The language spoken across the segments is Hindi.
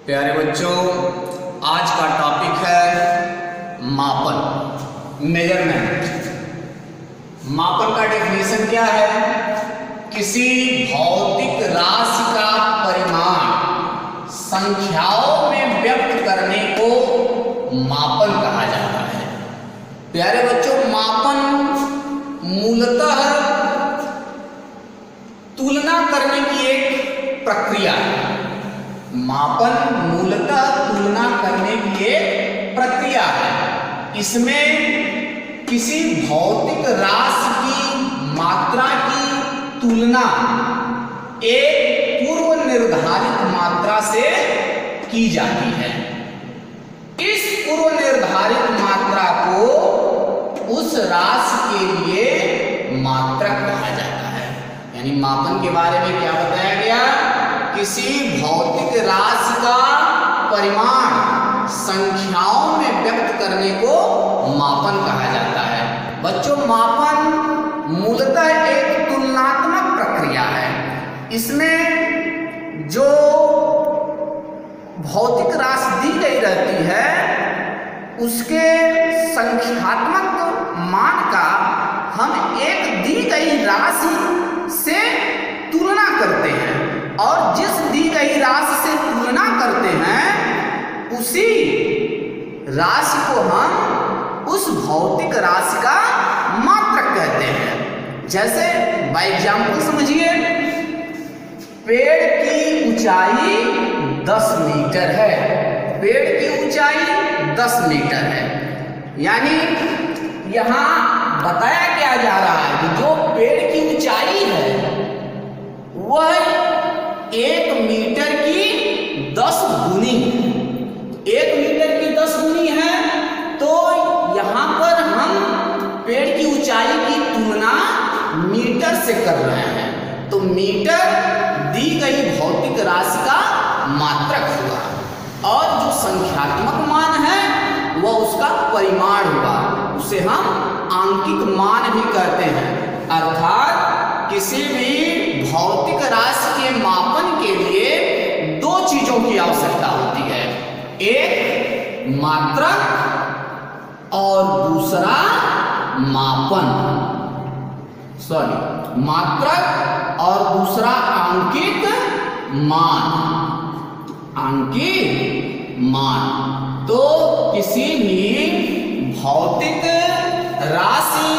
प्यारे बच्चों, आज का टॉपिक है मापन, मेजरमेंट। मापन का डेफिनेशन क्या है? किसी भौतिक राशि का परिमाण संख्याओं में व्यक्त करने को मापन कहा जाता है। प्यारे बच्चों, मापन मूलतः तुलना करने की एक प्रक्रिया है। मापन मूलतः तुलना करने की एक प्रक्रिया है। इसमें किसी भौतिक राशि की मात्रा की तुलना एक पूर्व निर्धारित मात्रा से की जाती है। इस पूर्व निर्धारित मात्रा को उस राशि के लिए मात्रक कहा जाता है। यानी मापन के बारे में क्या बताया गया? किसी भौतिक राशि का परिमाण संख्याओं में व्यक्त करने को मापन कहा जाता है। बच्चों, मापन मूलतः एक तुलनात्मक प्रक्रिया है। इसमें जो भौतिक राशि दी गई रहती है उसके संख्यात्मक मान का हम एक दी गई राशि से तुलना करते हैं, और जिस दी गई राशि से तुलना करते हैं उसी राशि को हम उस भौतिक राशि का मात्रक कहते हैं। जैसे बाय एग्जाम्पल समझिए, पेड़ की ऊंचाई 10 मीटर है। पेड़ की ऊंचाई 10 मीटर है। यानी यहां बताया क्या जा रहा है कि जो पेड़ की ऊंचाई है वह 1 मीटर की 10 गुनी है। 1 मीटर की 10 गुनी है, तो यहां पर हम पेड़ की ऊंचाई की तुलना मीटर से कर रहे हैं। तो मीटर दी गई भौतिक राशि का मात्रक हुआ, और जो संख्यात्मक मान है वह उसका परिमाण हुआ। उसे हम आंकिक मान भी कहते हैं। अर्थात किसी भी भौतिक राशि के मापन के लिए दो चीजों की आवश्यकता होती है, एक मात्रक और दूसरा मापन। मात्रक और दूसरा आंकिक मान। आंकिक मान। तो किसी भी भौतिक राशि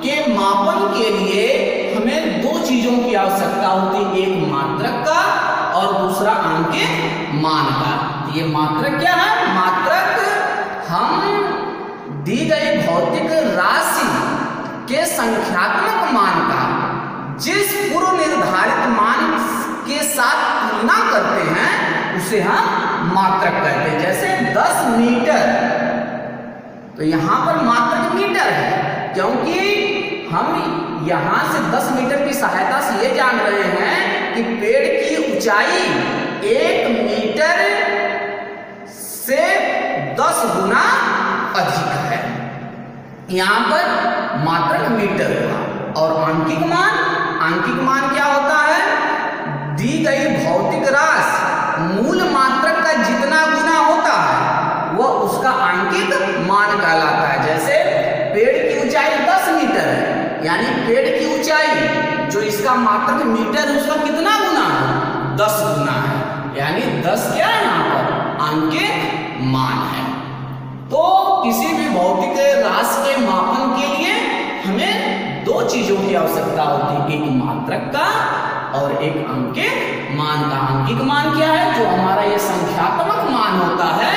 के मापन के लिए हमें दो चीजों की आवश्यकता होती है, एक मात्रक का और दूसरा आंकिक मान का। ये मात्रक क्या है? मात्रक हम दी गई भौतिक राशि के संख्यात्मक मान का जिस पूर्व निर्धारित मान के साथ तुलना करते हैं उसे हम मात्रक कहते हैं। जैसे 10 मीटर, तो यहां पर मात्रक मीटर है, क्योंकि हम यहां से 10 मीटर की सहायता से ये जान रहे हैं कि पेड़ की ऊंचाई 1 मीटर से 10 गुना अधिक है। यहां पर मात्रक मीटर हुआ। और आंकिक मान क्या होता है? दी गई भौतिक राशि मूल मात्रक का जितना गुना होता है वह उसका आंकिक मान कहलाता है। जैसे पेड़ की ऊंचाई 10 मीटर है, यानी पेड़ की ऊंचाई जो इसका मात्रक मीटर है उसका कितना गुना है? 10 गुना है। यानी 10 क्या है यहाँ पर? आंकिक मान है। तो किसी भी भौतिक राशि के मापन के लिए हमें दो चीजों की आवश्यकता होती है, एक मात्रक का और एक अंकिक मान का। अंकिक मान क्या है? जो हमारा ये संख्यात्मक मान होता है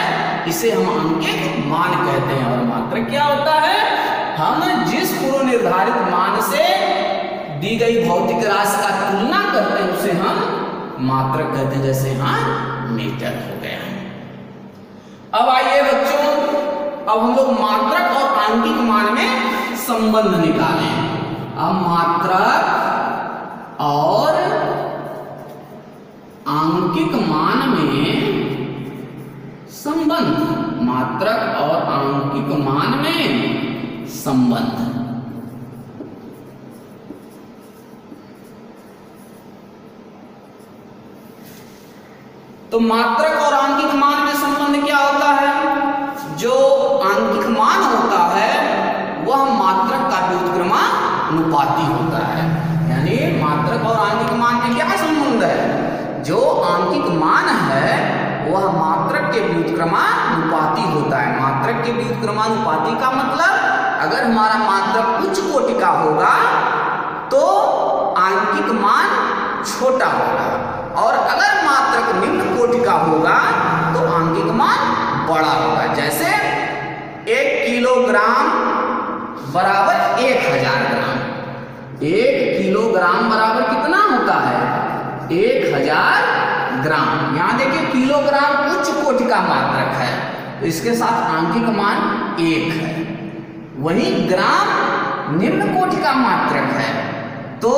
इसे हम अंकिक मान कहते हैं। और मात्रक क्या होता है? हम जिस पूर्व निर्धारित मान से दी गई भौतिक राशि का तुलना करते हैं उसे हम मात्रक कहते हैं। जैसे यहाँ मीटर हो गया। अब आइए बच्चों, अब हम लोग मात्रक और आंकिक मान में संबंध निकालें। अब मात्रक और आंकिक मान में संबंध। मात्रक और आंकिक मान में संबंध। तो मात्रक और आंकिक मान में संबंध क्या होता है? जो आंकिक मान होता है वह मात्रक का व्युत्क्रमानुपाती होता है। यानी मात्रक और आंकिक मान में क्या संबंध है? जो आंकिक मान है वह मात्रक के व्युत्क्रमानुपाती होता है। मात्रक के व्युत्क्रमानुपाती का मतलब अगर हमारा मात्रक उच्च कोटि का होगा तो आंकिक मान छोटा होगा, और अगर मात्रक निम्न कोटि का होगा तो आंकिक मान बड़ा होगा। जैसे 1 किलोग्राम बराबर 1000 ग्राम। 1 किलोग्राम बराबर कितना होता है? 1000 ग्राम। यहाँ देखिए किलोग्राम उच्च कोटि का मात्रक है तो इसके साथ आंकिक मान 1 है। वहीं ग्राम निम्न कोटि का मात्रक है तो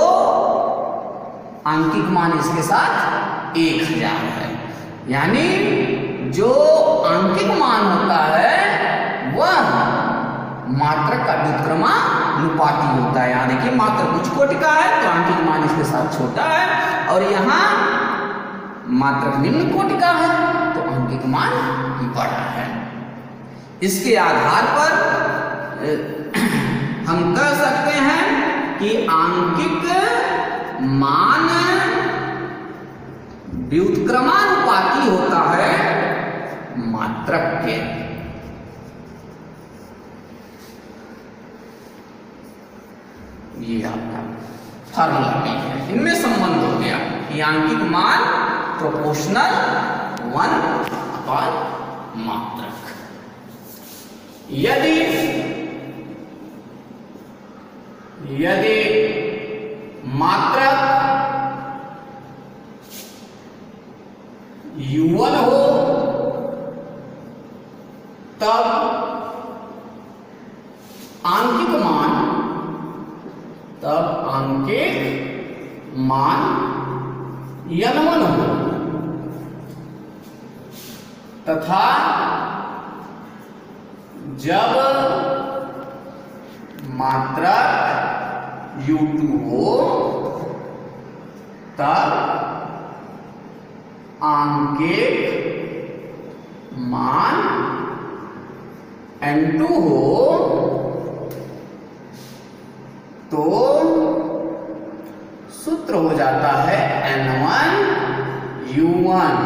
आंकिक मान इसके साथ 1000 है। यानी जो आंकिक मान होता है वह मात्रक का व्युत्क्रमानुपाती होता है। यहाँ देखिए मात्रक उच्च कोटि का है तो आंकिक मान इसके साथ छोटा है, और यहाँ मात्रक निम्न कोटि का है तो आंकिक मान बड़ा है। इसके आधार पर हम कह सकते हैं कि आंकिक मान व्युत्क्रमानुपाती होता है मात्रक के। ये आपका फार्मूला नहीं है, इनमें संबंध हो गया कि आंकिक मान प्रोपोर्शनल 1/मात्रक। यदि मात्रक U1 हो तब आंकिक मान N1 हो, तथा जब मात्रक U2 हो तब आंकिक मान N2 हो, तो सूत्र हो जाता है N1 U1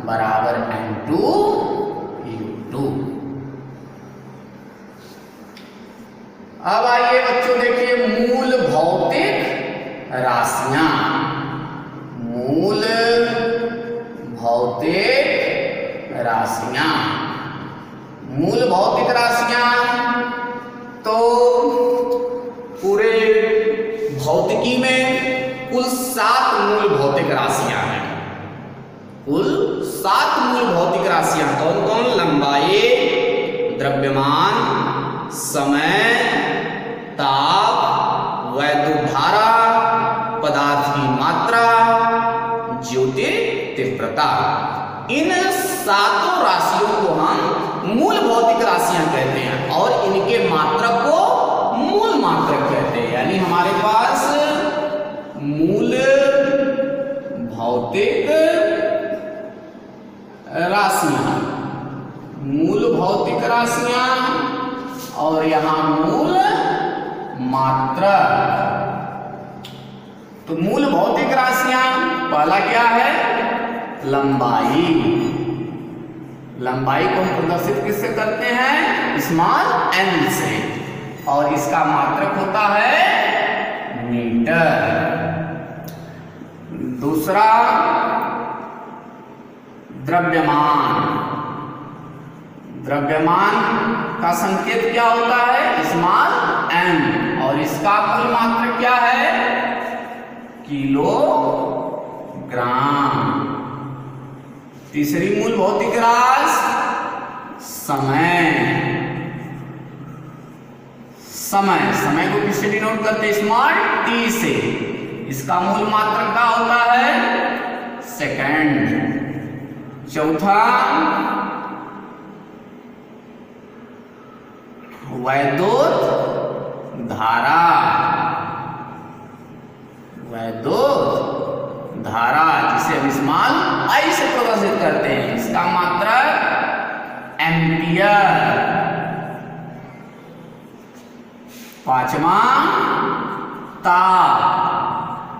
बराबर N2 U2। अब आइए बच्चों देखिए मूल भौतिक राशियां। मूल भौतिक राशियां, मूल भौतिक राशियां तो पूरे भौतिकी में कुल 7 मूल भौतिक राशियां हैं। कुल 7 मूल भौतिक राशियां कौन कौन? लंबाई, द्रव्यमान, समय, ताप, वैद्युत धारा, पदार्थ की मात्रा, ज्योतितीव्रता। इन 7 राशियों को हम मूल भौतिक राशियां कहते हैं और इनके मात्रक को मूल मात्रक कहते हैं। यानी हमारे पास मूल भौतिक राशियां, मूल भौतिक राशियां और यहां मूल मात्रक। तो मूल भौतिक राशियां पहला क्या है? लंबाई। लंबाई को हम प्रदर्शित किससे करते हैं? स्मॉल n से, और इसका मात्रक होता है मीटर। दूसरा द्रव्यमान। द्रव्यमान का संकेत क्या होता है? स्मॉल n, और इसका कुल मात्रक क्या है? किलोग्राम। तीसरी मूल भौतिक राशि समय। समय को किससे डिनोट करते हैं? स्मॉल t से। इसका मूल मात्रक क्या होता है? सेकंड। चौथा वैद्युत धारा। वैद्युत धारा, जिसे हम स्मॉल आई से प्रदर्शित करते हैं, इसका मात्रक एम्पियर। पांचवा ताप,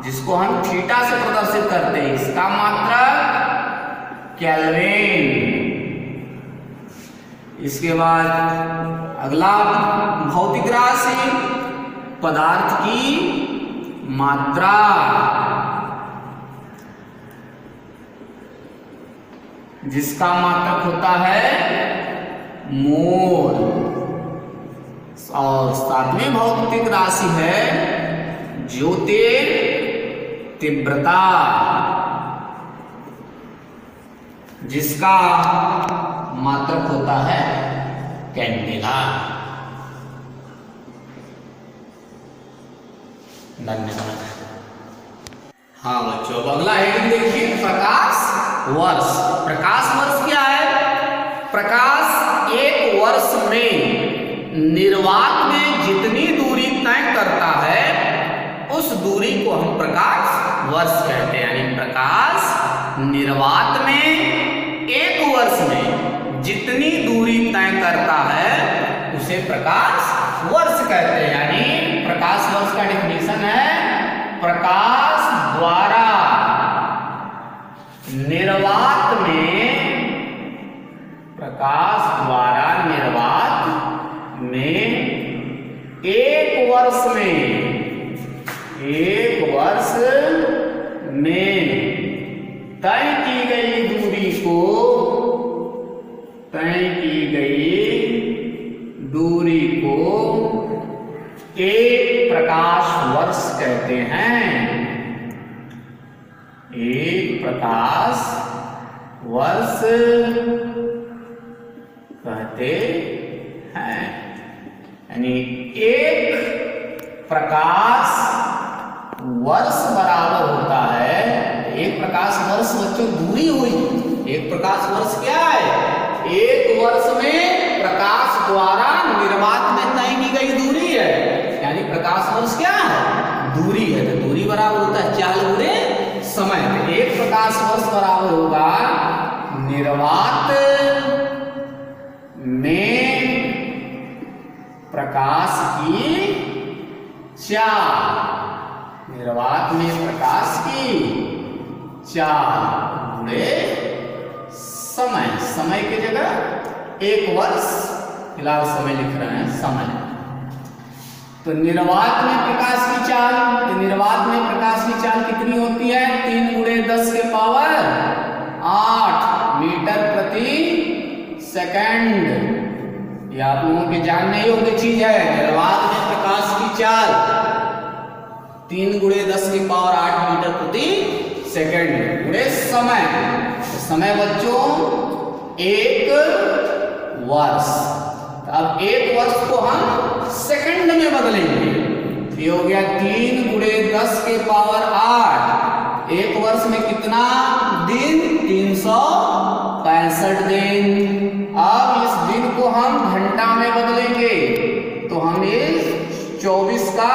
जिसको हम थीटा से प्रदर्शित करते हैं, इसका मात्रक केल्विन। इसके बाद अगला भौतिक राशि पदार्थ की मात्रा, जिसका मात्रक होता है मोल। और सातवीं भौतिक राशि है ज्योतिर्तीव्रता, जिसका मात्रक होता है कैंडेला। धन्यवाद। हाँ बच्चों, अब अगला हेडिंग देखिए, प्रकाश वर्ष। प्रकाश वर्ष क्या है? प्रकाश एक वर्ष में निर्वात में जितनी दूरी तय करता है, उस दूरी को हम प्रकाश वर्ष कहते हैं। यानी प्रकाश निर्वात में एक वर्ष में जितनी दूरी तय करता है, उसे प्रकाश वर्ष कहते हैं। यानी प्रकाश वर्ष का डेफिनेशन है, प्रकाश द्वारा निर्वात में, प्रकाश द्वारा निर्वात में एक वर्ष में तय की गई दूरी को एक प्रकाश वर्ष कहते हैं। एक प्रकाश वर्ष कहते हैं। यानी एक प्रकाश वर्ष बराबर होता है, एक प्रकाश वर्ष बच्चों दूरी हुई। एक प्रकाश वर्ष क्या है? एक वर्ष में प्रकाश द्वारा निर्वात में तय की गई दूरी है। यानी प्रकाश वर्ष क्या है? दूरी है। तो दूरी बराबर होता है चाल गुणे समय। एक प्रकाश वर्ष बराबर होगा निर्वात में प्रकाश की चाल, निर्वात में प्रकाश की चाल गुणे समय। समय की जगह एक वर्ष, फिलहाल समय लिख रहे हैं समय। तो निर्वात में प्रकाश की चाल, तो निर्वात में प्रकाश की चाल कितनी होती है? 3 गुणे 10 के पावर 8 मीटर प्रति सेकंड। ये आप लोगों के जानने योग्य चीज है। निर्वात में प्रकाश की चाल 3 गुणे 10 की पावर 8 मीटर प्रति सेकंड गुणे समय। समय बच्चों एक वर्ष। अब एक वर्ष को हम सेकंड में बदलेंगे। ये हो गया 3 गुणे 10 के पावर 8। एक वर्ष में कितना दिन? 365 दिन। अब इस दिन को हम घंटा में बदलेंगे, तो हम इस 24 का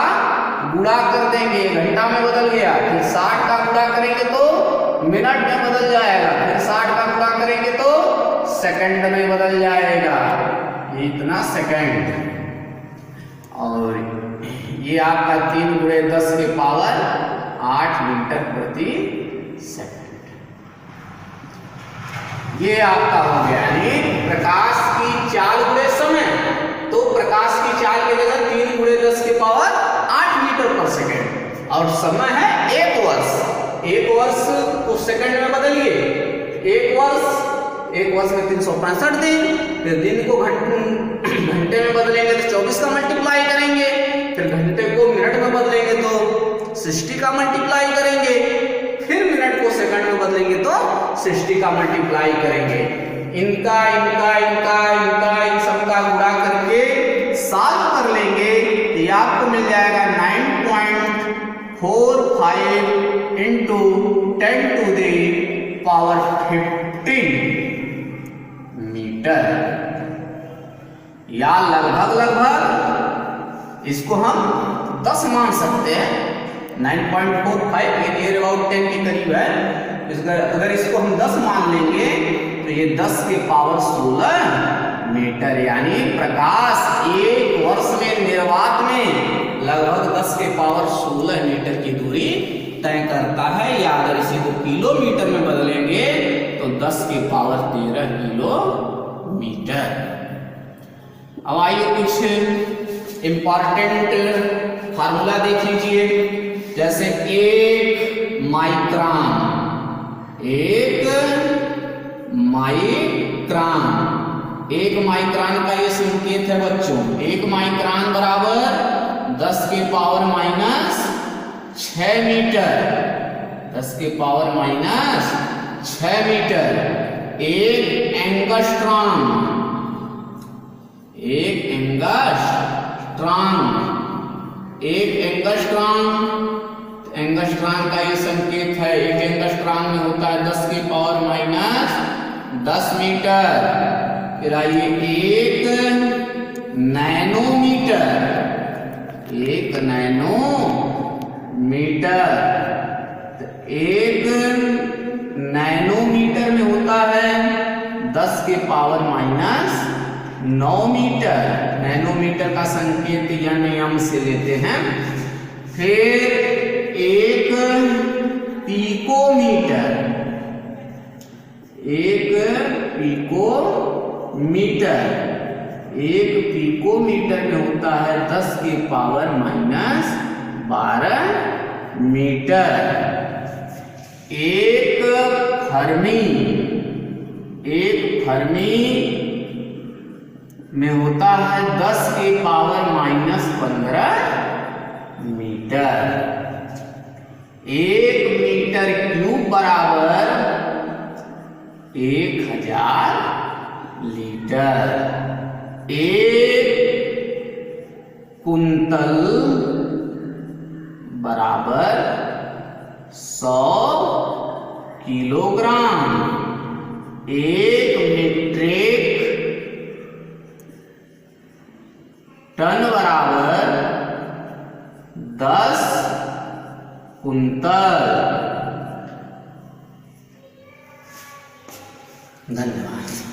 गुणा कर देंगे, घंटा में बदल गया। फिर 60 का गुणा करेंगे तो मिनट में बदल जाएगा, फिर 60 का गुणा करेंगे तो सेकंड में बदल जाएगा। ये इतना सेकंड। और ये आपका 3 गुणे 10 के पावर 8 मीटर प्रति सेकंड। ये आपका हो गया। यानी प्रकाश की चाल गुणे समय। तो प्रकाश की चाल की जगह 3 गुणे 10 के पावर 8 मीटर पर सेकंड, और समय है एक वर्ष। एक वर्ष को सेकंड में बदलिए। एक वर्ष में 365 दिन। फिर दिन को घंटे में बदलेंगे तो 24 का मल्टीप्लाई करेंगे। फिर घंटे को मिनट में बदलेंगे तो 60 का मल्टीप्लाई करेंगे। फिर मिनट को सेकंड में बदलेंगे तो 60 का मल्टीप्लाई करेंगे। इनका इन सब का गुणा करके सॉल्व कर लेंगे तो ये आपको मिल जाएगा 9.45 into 10 to the power 15 metre. या लगभग इसको हम 10 मान सकते हैं। 9.45, ये नियर अबाउट 10 के करीब है। अगर इसको हम 10 मान लेंगे तो ये 10 के पावर 16 मीटर, यानी प्रकाश एक वर्ष में निर्वात में लगभग 10 के पावर 16 मीटर की दूरी तय करता है। या अगर इसी को किलोमीटर में बदलेंगे तो 10 के पावर 13 किलोमीटर। अब आइए कुछ इंपॉर्टेंट फार्मूला देख लीजिए। जैसे एक माइक्रोन का ये संकेत है बच्चों। एक माइक्रोन बराबर 10 के पावर माइनस 6 मीटर, 10 के पावर माइनस 6 मीटर। एक एंगस्ट्रॉम का ये संकेत है। एक एंगस्ट्रॉम में होता है 10 के पावर माइनस 10 मीटर। फिर आइए एक नैनोमीटर, एक नैनोमीटर में होता है 10 के पावर माइनस 9 मीटर। नैनोमीटर का संकेत या नियम से लेते हैं। फिर एक पिकोमीटर, एक पिकोमीटर में होता है 10 के पावर माइनस 12 मीटर। एक फर्मी में होता है 10 के पावर माइनस 15 मीटर। एक मीटर क्यूब बराबर 1000 लीटर। एक कुंतल बराबर 100 किलोग्राम। एक मीट्रिक टन बराबर 10 कुंतल। धन्यवाद।